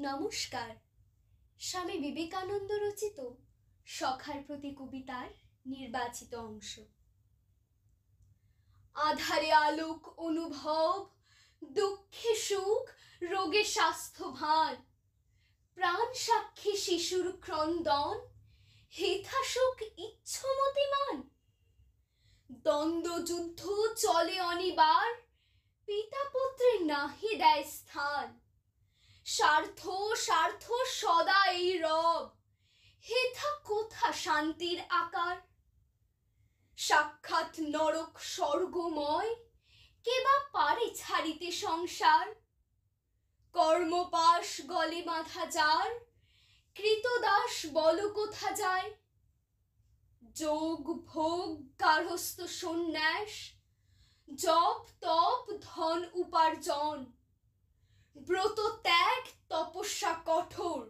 নমস্কার। স্বামী বিবেকানন্দ রচিত সখার প্রতি কবিতার নির্বাচিত অংশ। আধারে আলোক অনুভব, দুঃখে সুখ, রোগে স্বাস্থ্য ভান, প্রাণ সাক্ষী শিশুর ক্রন্দন, হেথা সুখ ইচ্ছমতিমান। দ্বন্দ্ব যুদ্ধ চলে অনিবার, পিতা পুত্রে নাহি দেয় স্থান। স্বার্থ স্বার্থ সদা এই রব, হেথা কোথা শান্তির আকার। সাক্ষাৎ নরক স্বর্গময়, কে বা পারে ছাড়িতে সংসার। কর্মপাশ গলে বাঁধা যার, কৃতদাস বল কোথা যায়। যোগ ভোগ গার্হস্থ্য সন্ন্যাস, জপ তপ ধন উপার্জন, ব্রত ত্যাগ তপস্যা কঠোর,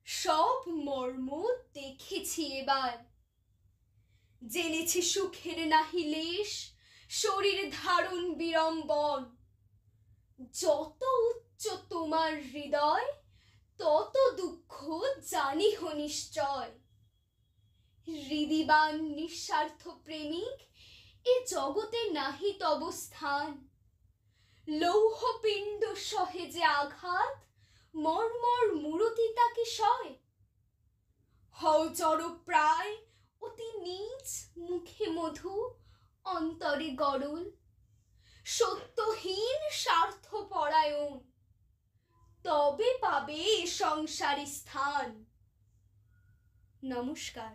সব মর্ম দেখেছি এবার। জেনেছি সুখের নাহি লেশ, শরীর ধারণ বিড়ম্বন। যত উচ্চ তোমার হৃদয়, তত দুঃখ জানিহ নিশ্চয়। হৃদিবান নিঃস্বার্থ প্রেমিক, এ জগতে নাহি তব স্থান। লৌহপিণ্ড সহে যে আঘাত, মর্মর মূরতি তাকে সয়। হও জড় প্রায় অতি নীচ, মুখে মধু অন্তরে গরল। সত্যহীন স্বার্থপরায়ণ, তবে পাবে এ সংসারে স্থান। নমস্কার।